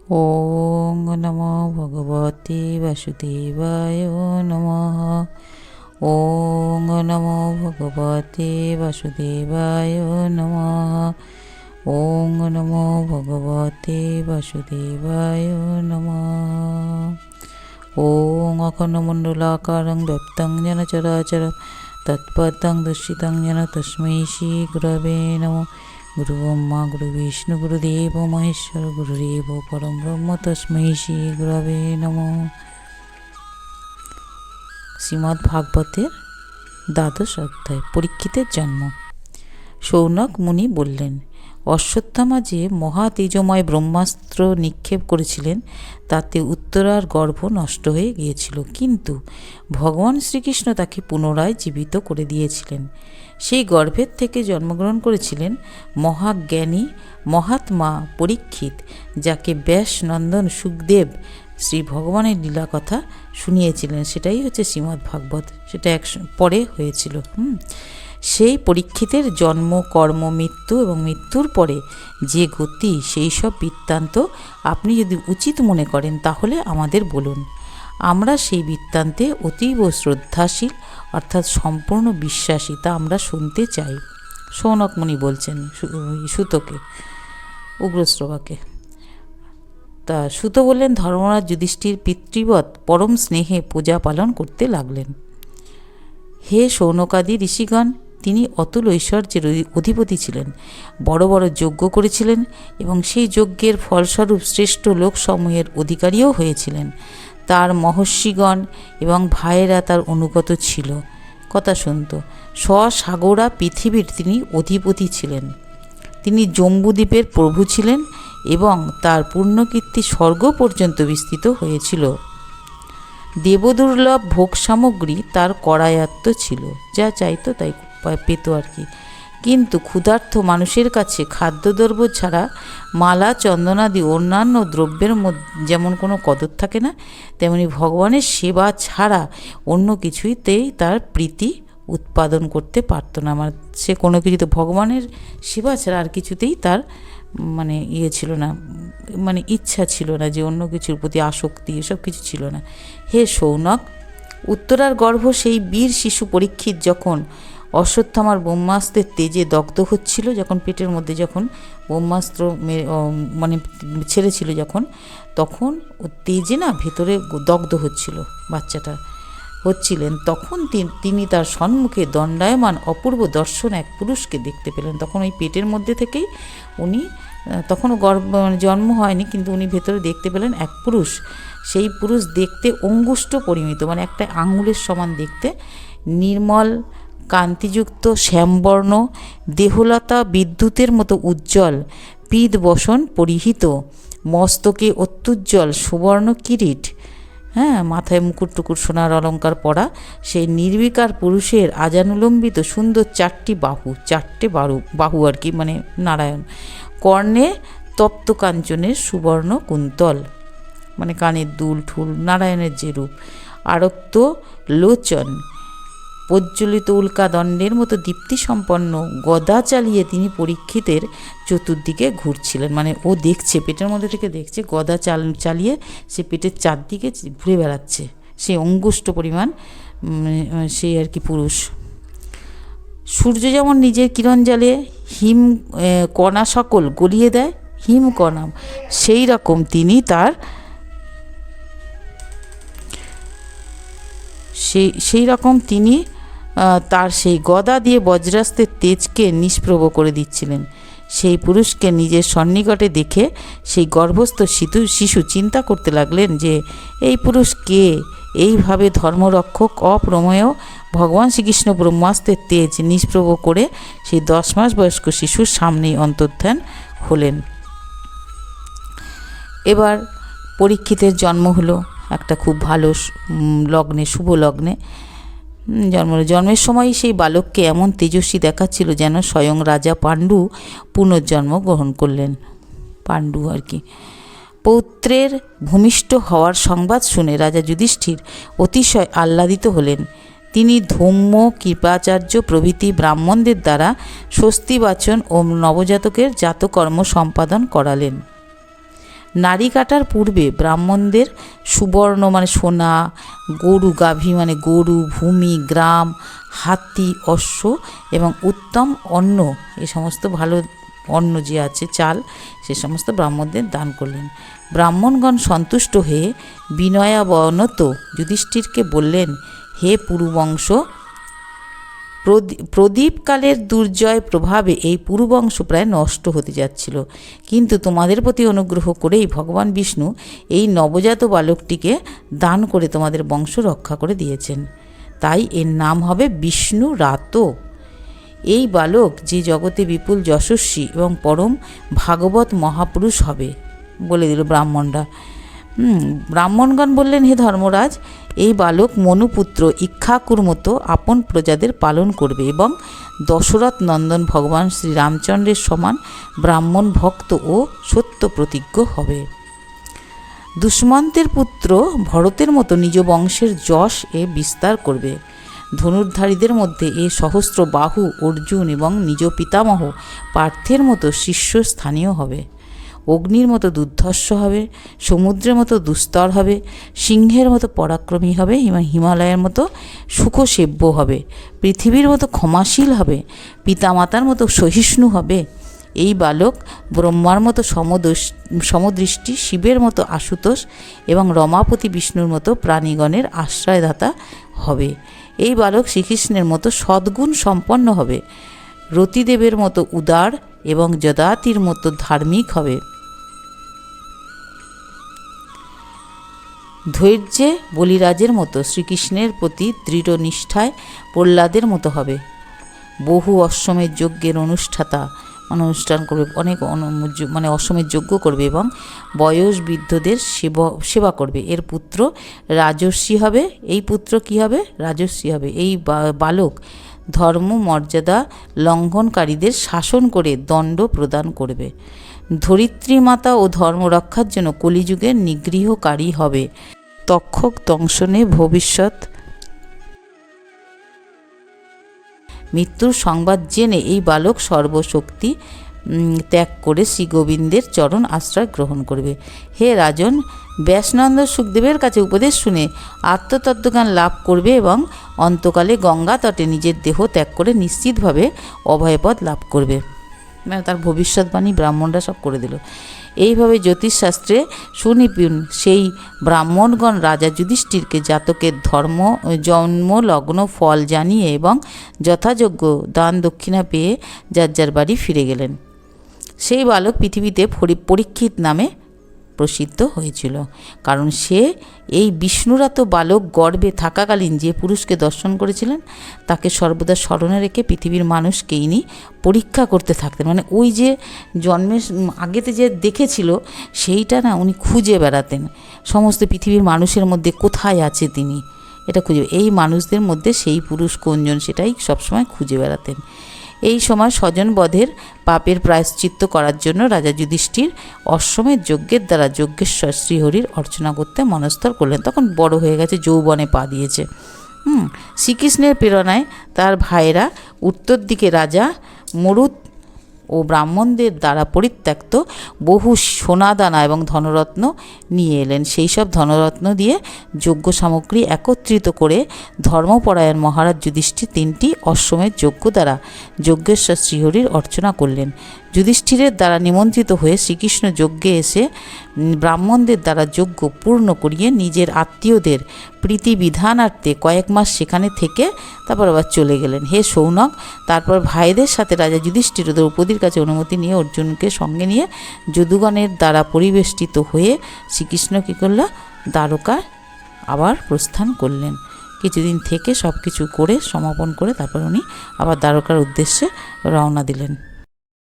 ওং নমো ভগবতে বাসুদেবায় নমঃ। ওং নমো ভগবতে বাসুদেবায় নমঃ। ওং নমো ভগবতে বাসুদেবায় নমঃ। ওং অখণ্ডমণ্ডলাকারং ব্যপ্তং যেন চরাচরম তৎপদং দর্শিতং যেন তস্मै শ্রী গুরবে নমঃ। গুরু ব্রহ্মা গুরু বিষ্ণু গুরুদেব মহেশ্বর গুরুদেব পরম ব্রহ্ম তস্मै শ্রী গুরবে নমঃ। শ্রীমদ্ ভাগবতের দ্বাদশ অধ্যায়। পরীক্ষিতের জন্ম। শৌনক মুনি বললেন, অশ্বত্থামা যে মহা তেজময় ব্রহ্মাস্ত্র নিক্ষেপ করেছিলেন তাতে উত্তরার গর্ভ নষ্ট হয়ে গিয়েছিল, কিন্তু ভগবান শ্রীকৃষ্ণ তাকে পুনরায় জীবিত করে দিয়েছিলেন। সেই গর্ভের থেকে জন্মগ্রহণ করেছিলেন মহাজ্ঞানী মহাত্মা পরীক্ষিত, যাকে ব্যাস নন্দন সুখদেব শ্রী ভগবানের লীলা কথা শুনিয়েছিলেন। সেটাই হচ্ছে শ্রীমদ্ ভাগবত, সেটা পরে হয়েছিল। সেই পরীক্ষিতের জন্ম, কর্ম, মৃত্যু এবং মৃত্যুর পরে যে গতি, সেই সব বৃত্তান্ত আপনি যদি উচিত মনে করেন তাহলে আমাদের বলুন। আমরা সেই বৃত্তান্তে অতীব শ্রদ্ধাশীল, অর্থাৎ সম্পূর্ণ বিশ্বাসী, তা আমরা শুনতে চাই। শৌনক মুনি বলছেন সুতকে, উগ্রশ্রবাকে। তা সুত বললেন, ধর্মরাজ যুধিষ্ঠির পিতৃবৎ পরম স্নেহে পূজা পালন করতে লাগলেন। হে শৌনকাদি ঋষিগণ, তিনি অতুল ঐশ্বর্যের অধিপতি ছিলেন, বড় বড় যজ্ঞ করেছিলেন এবং সেই যজ্ঞের ফলস্বরূপ শ্রেষ্ঠ লোকসমূহের অধিকারীও হয়েছিলেন। তার মহর্ষিগণ এবং ভাইয়েরা তার অনুগত ছিল, কথা শুনত। স্বসাগরা পৃথিবীর তিনি অধিপতি ছিলেন। তিনি জম্বুদ্বীপের প্রভু ছিলেন এবং তার পূর্ণকীর্তি স্বর্গ পর্যন্ত বিস্তৃত হয়েছিল। দেবদুর্লভ ভোগ সামগ্রী তার করায়ত্ত ছিল, যা চাইতো তাই পেত আর কি। কিন্তু ক্ষুধার্ত মানুষের কাছে খাদ্যদ্রব্য ছাড়া মালা চন্দনাদি অন্যান্য দ্রব্যের যেমন কোনো কদর থাকে না, তেমনি ভগবানের সেবা ছাড়া অন্য কিছুতেই তার প্রীতি উৎপাদন করতে পারত না। মানে সে কোনো কিছুতে ভগবানের সেবা ছাড়া আর কিছুতেই তার ছিল না, ইচ্ছা ছিল না, যে অন্য কিছুর প্রতি আসক্তি, এসব কিছু ছিল না। হে শৌনক, উত্তরার গর্ভ সেই বীর শিশু পরীক্ষিত যখন অশ্বত্থামার ব্রহ্মাস্ত্রের তেজে দগ্ধ হচ্ছিল, যখন পেটের মধ্যে যখন ব্রহ্মাস্ত্র ছেড়েছিল তখন ও তেজে না ভেতরে দগ্ধ হচ্ছিল, বাচ্চাটা হচ্ছিলেন, তখন তিনি তার সম্মুখে দণ্ডায়মান অপূর্ব দর্শন এক পুরুষকে দেখতে পেলেন। তখন ওই পেটের মধ্যে থেকেই উনি, তখনও জন্ম হয়নি, কিন্তু উনি ভেতরে দেখতে পেলেন এক পুরুষ। সেই পুরুষ দেখতে অঙ্গুষ্ঠ পরিমিত, একটা আঙুলের সমান দেখতে, নির্মল কান্তিযুক্ত শ্যামবর্ণ, দেহলতা বিদ্যুতের মতো উজ্জ্বল, পীত বসন পরিহিত, মস্তকে অত্যুজ্জ্বল সুবর্ণ কিরীট, মাথায় মুকুট টুকুর সোনার অলঙ্কার পরা সেই নির্বিকার পুরুষের আজানুলম্বিত সুন্দর চারটে বাহু আর কি, নারায়ণ। কর্ণে তপ্ত কাঞ্চনের সুবর্ণ কুন্তল, কানের দুল ঠুল, নারায়ণের যে রূপ। আরক্ত লোচন, প্রজ্বলিত উল্কা দণ্ডের মতো দীপ্তিসম্পন্ন গদা চালিয়ে তিনি পরীক্ষিতের চতুর্দিকে ঘুরছিলেন। ও দেখছে, পেটের মধ্যে থেকে দেখছে, গদা চালিয়ে সে পেটের চারদিকে ঘুরে বেড়াচ্ছে, সে অঙ্গুষ্ঠ পরিমাণ সেই আর কি পুরুষ। সূর্য যেমন নিজের কিরণ জালে হিম কণা সকল গলিয়ে দেয়, হিমকণা, সেই রকম তিনি তার সেই গদা দিয়ে বজ্রাস্ত্রের তেজকে নিষ্প্রভ করে দিচ্ছিলেন। সেই পুরুষকে নিজের সন্নিকটে দেখে সেই গর্ভস্থ শিশু চিন্তা করতে লাগলেন যে এই পুরুষ কে। এইভাবে ধর্মরক্ষক অপ্রমেয় ভগবান শ্রীকৃষ্ণ ব্রহ্মাস্ত্রের তেজ নিষ্প্রভ করে সেই 10 মাস বয়স্ক শিশুর সামনেই অন্তর্ধান হলেন। এবার পরীক্ষিতের জন্ম হলো একটা খুব ভালো লগ্নে, শুভ লগ্নে জন্মের সময় সেই বালককে এমন তেজস্বী দেখাচ্ছিল যেন স্বয়ং রাজা পাণ্ডু পুনর্জন্ম গ্রহণ করলেন। পাণ্ডু আর কি। পৌত্রের ভূমিষ্ঠ হওয়ার সংবাদ শুনে রাজা যুধিষ্ঠির অতিশয় আহ্লাদিত হলেন। তিনি ধৌম্য, কৃপাচার্য প্রভৃতি ব্রাহ্মণদের দ্বারা স্বস্তিবাচন ও নবজাতকের জাতকর্ম সম্পাদন করালেন। নারী কাটার পূর্বে ব্রাহ্মণদের সুবর্ণ মানে সোনা, গরু গাভী মানে গরু, ভূমি, গ্রাম, হাতি, অশ্ব এবং উত্তম অন্ন, এই সমস্ত ভালো অন্ন যে আছে চাল, সে সমস্ত ব্রাহ্মণদের দান করলেন। ব্রাহ্মণগণ সন্তুষ্ট হয়ে বিনয়াবনত যুধিষ্ঠিরকে বললেন, হে পুরুবংশ, প্রদীপকালের দুর্জয় প্রভাবে এই পুরুবংশ প্রায় নষ্ট হতে যাচ্ছিল, কিন্তু তোমাদের প্রতি অনুগ্রহ করেই ভগবান বিষ্ণু এই নবজাত বালকটিকে দান করে তোমাদের বংশ রক্ষা করে দিয়েছেন। তাই এর নাম হবে বিষ্ণু রাত। এই বালক যে জগতে বিপুল যশস্বী এবং পরম ভাগবত মহাপুরুষ হবে, বলে দিল ব্রাহ্মণরা। ব্রাহ্মণগণ বললেন, হে ধর্মরাজ, এই বালক মনুপুত্র ইক্ষ্বাকুর মতো আপন প্রজাদের পালন করবে এবং দশরথ নন্দন ভগবান শ্রীরামচন্দ্রের সমান ব্রাহ্মণ ভক্ত ও সত্য প্রতিজ্ঞ হবে। দুষ্মন্তের পুত্র ভরতের মতো নিজ বংশের যশ এ বিস্তার করবে। ধনুর্ধারীদের মধ্যে এ সহস্র বাহু অর্জুন এবং নিজ পিতামহ পার্থের মতো শীর্ষস্থানীয় হবে। অগ্নির মতো দুর্ধর্ষ হবে, সমুদ্রের মতো দুস্তর হবে, সিংহের মতো পরাক্রমী হবে, হিমালয়ের মতো সুখসেব্য হবে, পৃথিবীর মতো ক্ষমাশীল হবে, পিতামাতার মতো সহিষ্ণু হবে। এই বালক ব্রহ্মার মতো সমদৃষ্টি, শিবের মতো আশুতোষ এবং রমাপতি বিষ্ণুর মতো প্রাণীগণের আশ্রয়দাতা হবে। এই বালক শ্রীকৃষ্ণের মতো সদ্গুণ সম্পন্ন হবে, রতিদেবের মতো উদার এবং যদাতির মতো ধার্মিক হবে, ধৈর্যে বলিরাজের মতো শ্রীকৃষ্ণের প্রতি দৃঢ় নিষ্ঠায় প্রহ্লাদের মতো হবে, বহু অশ্বমেধ যজ্ঞের অনুষ্ঠান করবে, অনেক অশ্বমেধ যজ্ঞ করবে এবং বয়স বৃদ্ধদের সেবা করবে। এর পুত্র রাজর্ষি হবে। এই পুত্র কি হবে? রাজর্ষি হবে। এই বালক ধর্ম মর্যাদা লঙ্ঘনকারীদের শাসন করে দণ্ড প্রদান করবে। ধরিত্রী মাতা ও ধর্ম রক্ষার জন্য কলিযুগের নিগৃহকারী হবে। তক্ষক দংশনে ভবিষ্যৎ মৃত্যুর সংবাদ জেনে এই বালক সর্বশক্তি ত্যাগ করে শ্রী গোবিন্দের চরণ আশ্রয় গ্রহণ করবে। হে রাজন, ব্যাসনন্দ সুখদেবের কাছে উপদেশ শুনে আত্মতত্ত্বজ্ঞান লাভ করবে এবং অন্তকালে গঙ্গা তটে নিজের দেহ ত্যাগ করে নিশ্চিতভাবে অভয়পদ লাভ করবে। মানে তার ভবিষ্যৎবাণী ব্রাহ্মণরা সব করে দিল। এইভাবে জ্যোতিষশাস্ত্রে সুনিপুণ সেই ব্রাহ্মণগণ রাজা যুধিষ্ঠিরকে জাতকের জন্ম লগ্ন ফল জানিয়ে এবং যথাযোগ্য দান দক্ষিণা পেয়ে যার যার বাড়ি ফিরে গেলেন। সেই বালক পৃথিবীতে পরীক্ষিত নামে প্রসিদ্ধ হয়েছিল, কারণ সে এই বিষ্ণুরাত বালক গর্ভে থাকাকালীন যে পুরুষকে দর্শন করেছিলেন তাকে সর্বদা স্মরণে রেখে পৃথিবীর মানুষকে ইনি পরীক্ষা করতে থাকতেন। মানে ওই যে জন্মের আগেতে যে দেখেছিল সেইটা না উনি খুঁজে বেড়াতেন, সমস্ত পৃথিবীর মানুষের মধ্যে কোথায় আছে তিনি এটা খুঁজে, এই মানুষদের মধ্যে সেই পুরুষ কোনজন সেটাই সবসময় খুঁজে বেড়াতেন। এই সময় স্বজন বধের পাপের প্রায়শ্চিত্ত করার জন্য রাজা যুধিষ্ঠির অশ্বমেধ যজ্ঞের দ্বারা যজ্ঞেশ্বর শ্রীহরির অর্চনা করতে মনস্থর করলেন। তখন বড় হয়ে গেছে, যৌবনে পা দিয়েছে। শ্রীকৃষ্ণের প্রেরণায় তার ভাইয়েরা উত্তর দিকে রাজা মরুত ও ব্রাহ্মণদের দ্বারা পরিত্যক্ত বহু সোনাদানা এবং ধনরত্ন নিয়ে এলেন। সেই সব ধনরত্ন দিয়ে যজ্ঞ সামগ্রী একত্রিত করে ধর্মপরায়ণ মহারাজ যুধিষ্ঠির 3টি অশ্বমেধ যজ্ঞ দ্বারা যজ্ঞেশ্বর শ্রীহরির অর্চনা করলেন। যুধিষ্ঠিরের দ্বারা নিমন্ত্রিত হয়ে শ্রীকৃষ্ণ যজ্ঞে এসে ব্রাহ্মণদের দ্বারা যজ্ঞ পূর্ণ করিয়ে নিজের আত্মীয়দের প্রীতিবিধানার্থে কয়েক মাস সেখানে থেকে তারপর আবার চলে গেলেন। হে শৌনক, তারপর ভাইদের সাথে রাজা যুধিষ্ঠির দ্রৌপদীর কাছে অনুমতি নিয়ে অর্জুনকে সঙ্গে নিয়ে যদুগণের দ্বারা পরিবেষ্টিত হয়ে শ্রীকৃষ্ণ কী করল? দ্বারকা আবার প্রস্থান করলেন। কিছুদিন থেকে সব কিছু করে সমাপন করে তারপর উনি আবার দ্বারকার উদ্দেশ্যে রওনা দিলেন।